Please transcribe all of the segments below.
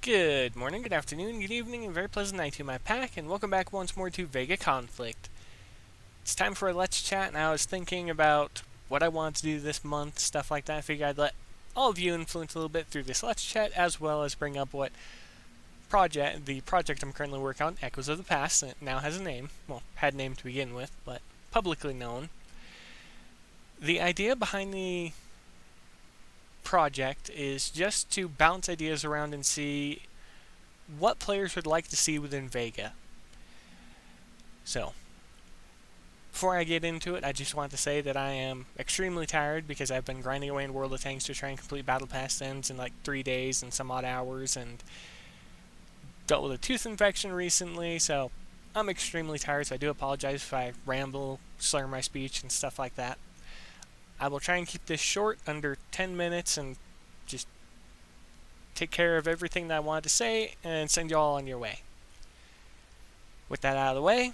Good morning, good afternoon, good evening, and very pleasant night to my pack, and welcome back once more to Vega Conflict. It's time for a Let's Chat, and I was thinking about what I want to do this month, stuff like that. I figured I'd let all of you influence a little bit through this Let's Chat, as well as bring up the project I'm currently working on, Echoes of the Past, and it now has a name. Well, had a name to begin with, but publicly known. The idea behind the project is just to bounce ideas around and see what players would like to see within Vega. So, before I get into it, I just want to say that I am extremely tired because I've been grinding away in World of Tanks to try and complete Battle Pass ends in like 3 days and some odd hours, and dealt with a tooth infection recently, so I'm extremely tired, so I do apologize if I ramble, slur my speech, and stuff like that. I will try and keep this short, under 10 minutes, and just take care of everything that I wanted to say, and send you all on your way. With that out of the way,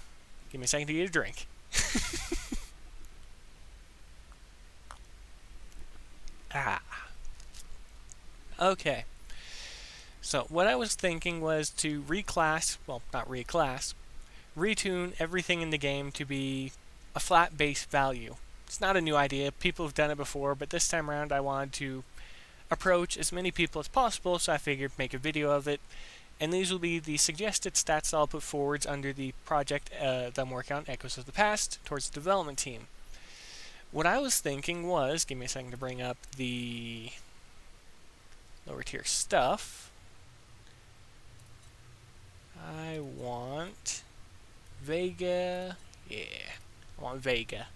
give me a second to get a drink. Okay. So, what I was thinking was to retune everything in the game to be a flat base value. It's not a new idea, people have done it before, but this time around I wanted to approach as many people as possible, so I figured make a video of it. And these will be the suggested stats I'll put forwards under the project that I'm working on, Echoes of the Past, towards the development team. What I was thinking was, give me a second to bring up the lower tier stuff. I want Vega. Yeah, I want Vega.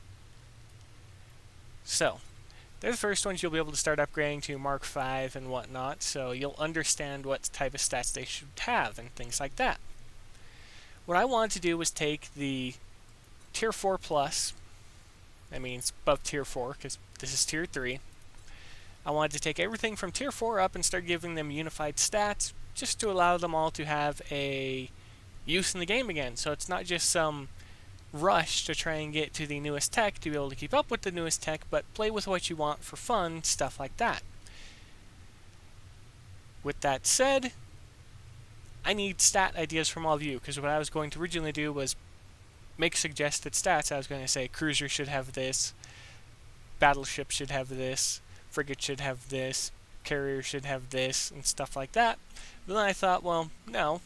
So, they're the first ones you'll be able to start upgrading to Mark V and whatnot, so you'll understand what type of stats they should have and things like that. What I wanted to do was take the Tier 4 Plus, that means above Tier 4, because this is Tier 3. I wanted to take everything from Tier 4 up and start giving them unified stats, just to allow them all to have a use in the game again, so it's not just some rush to try and get to the newest tech to be able to keep up with the newest tech, but play with what you want for fun, stuff like that. With that said, I need stat ideas from all of you, because what I was going to originally do was make suggested stats. I was going to say cruiser should have this, battleship should have this, frigate should have this, carrier should have this, and stuff like that. But then I thought, well, no,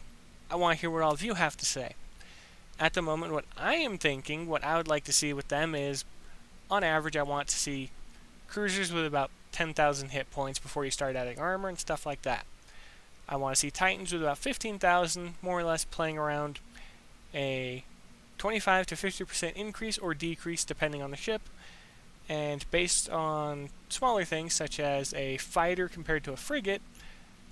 I want to hear what all of you have to say. At the moment, what I am thinking, what I would like to see with them is, on average, I want to see cruisers with about 10,000 hit points before you start adding armor and stuff like that. I want to see Titans with about 15,000, more or less playing around a 25 to 50% increase or decrease depending on the ship. And based on smaller things, such as a fighter compared to a frigate,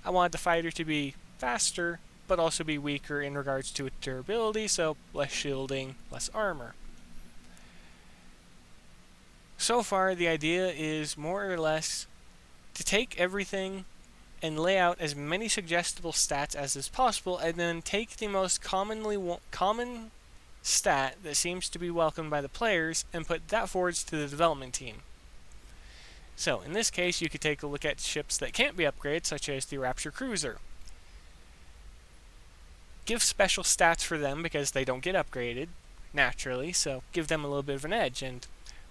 I want the fighter to be faster, but also be weaker in regards to its durability, so less shielding, less armor. So far, the idea is more or less to take everything and lay out as many suggestible stats as is possible, and then take the most common stat that seems to be welcomed by the players and put that forwards to the development team. So, in this case, you could take a look at ships that can't be upgraded, such as the Rapture Cruiser. Give special stats for them because they don't get upgraded naturally, so give them a little bit of an edge. And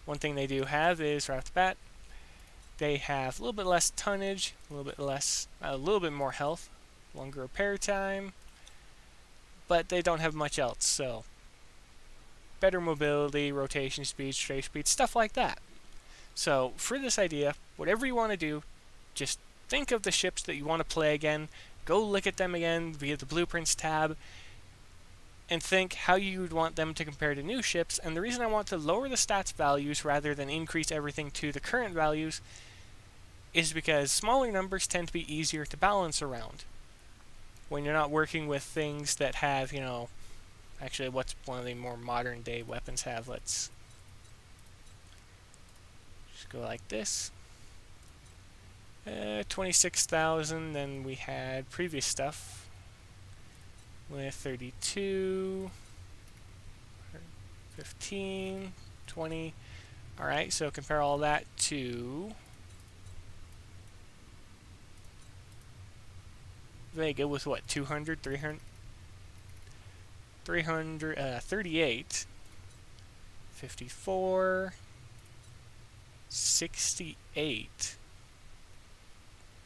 one thing they do have is, right off the bat, they have a little bit less tonnage, a little bit more health, longer repair time, but they don't have much else, so better mobility, rotation speed, strafe speed, stuff like that. So for this idea, whatever you want to do, just think of the ships that you want to play again, go look at them again via the Blueprints tab, and think how you would want them to compare to new ships. And the reason I want to lower the stats values rather than increase everything to the current values is because smaller numbers tend to be easier to balance around. When you're not working with things that have, actually what's one of the more modern day weapons have, let's just go like this. 26,000, then we had previous stuff with 32, 15, 20. Alright, so compare all that to Vega with what, 200, 38, 54, 68.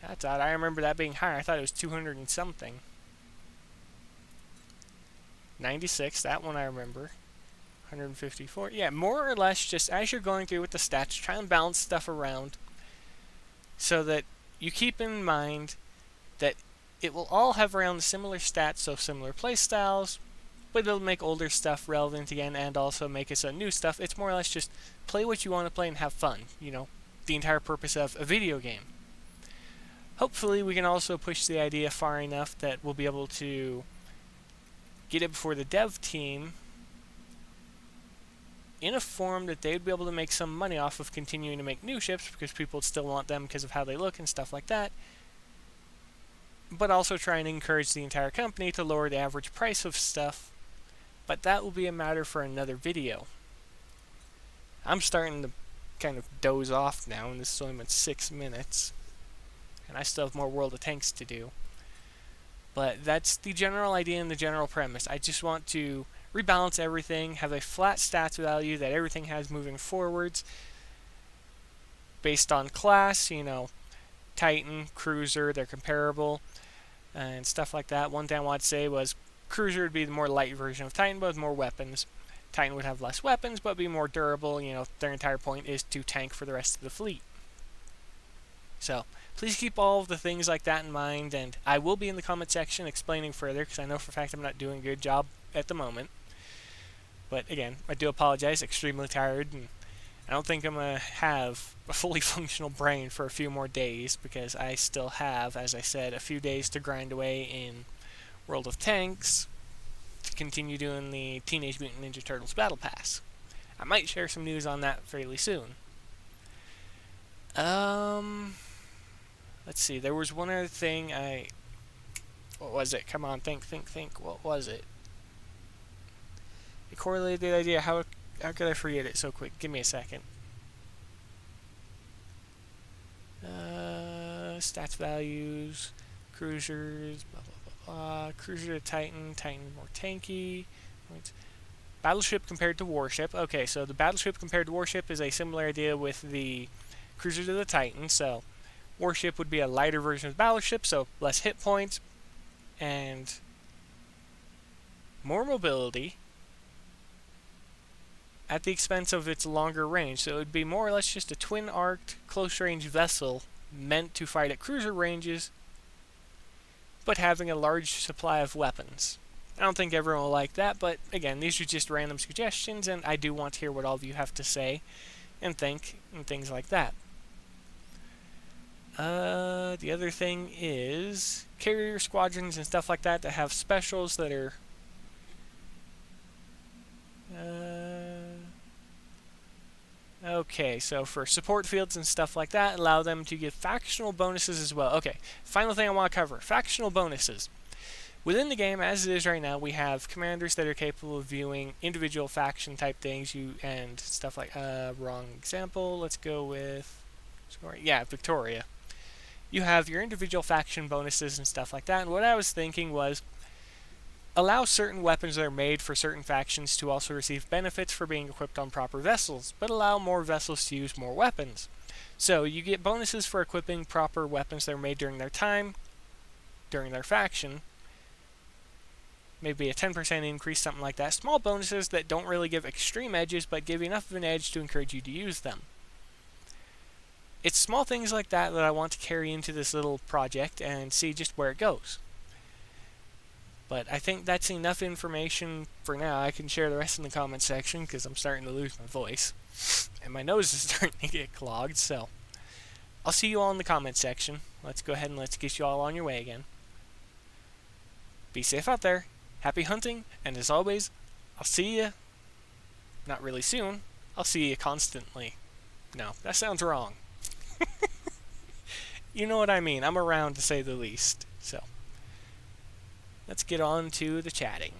That's odd. I remember that being higher. I thought it was 200 and something. 96, that one I remember. 154. Yeah, more or less just as you're going through with the stats, try and balance stuff around so that you keep in mind that it will all have around similar stats, so similar playstyles, but it'll make older stuff relevant again and also make it so new stuff. It's more or less just play what you want to play and have fun, you know, the entire purpose of a video game. Hopefully we can also push the idea far enough that we'll be able to get it before the dev team in a form that they'd be able to make some money off of continuing to make new ships because people would still want them because of how they look and stuff like that, but also try and encourage the entire company to lower the average price of stuff, but that will be a matter for another video. I'm starting to kind of doze off now, and this has only been 6 minutes, and I still have more World of Tanks to do. But that's the general idea and the general premise. I just want to rebalance everything, have a flat stats value that everything has moving forwards based on class, you know, Titan, Cruiser, they're comparable, and stuff like that. One thing I wanted to say was Cruiser would be the more light version of Titan, but with more weapons. Titan would have less weapons, but be more durable. You know, their entire point is to tank for the rest of the fleet. So, please keep all of the things like that in mind, and I will be in the comment section explaining further, because I know for a fact I'm not doing a good job at the moment. But again, I do apologize, extremely tired, and I don't think I'm going to have a fully functional brain for a few more days, because I still have, as I said, a few days to grind away in World of Tanks to continue doing the Teenage Mutant Ninja Turtles Battle Pass. I might share some news on that fairly soon. Let's see, there was one other thing what was it? Come on, think. What was it? A correlated idea. How could I forget it so quick? Give me a second. Stats values, cruisers, blah blah blah blah. Cruiser to Titan, Titan more tanky. Battleship compared to warship. Okay, so the battleship compared to warship is a similar idea with the cruiser to the Titan. So warship would be a lighter version of battleship, so less hit points and more mobility at the expense of its longer range. So it would be more or less just a twin-arced, close-range vessel meant to fight at cruiser ranges, but having a large supply of weapons. I don't think everyone will like that, but again, these are just random suggestions, and I do want to hear what all of you have to say and think, and things like that. The other thing is carrier squadrons and stuff like that that have specials that are okay, so for support fields and stuff like that, allow them to give factional bonuses as well. Okay, final thing I want to cover, factional bonuses. Within the game, as it is right now, we have commanders that are capable of viewing individual faction type things and stuff like, wrong example, let's go with, Victoria. You have your individual faction bonuses and stuff like that, and what I was thinking was allow certain weapons that are made for certain factions to also receive benefits for being equipped on proper vessels, but allow more vessels to use more weapons. So you get bonuses for equipping proper weapons that are made during their time, during their faction, maybe a 10% increase, something like that. Small bonuses that don't really give extreme edges, but give enough of an edge to encourage you to use them. It's small things like that that I want to carry into this little project and see just where it goes. But I think that's enough information for now. I can share the rest in the comment section because I'm starting to lose my voice. And my nose is starting to get clogged, so I'll see you all in the comment section. Let's go ahead and let's get you all on your way again. Be safe out there. Happy hunting, and as always, I'll see you, not really soon, I'll see you constantly. No, that sounds wrong. You know what I mean, I'm around to say the least. So, let's get on to the chatting.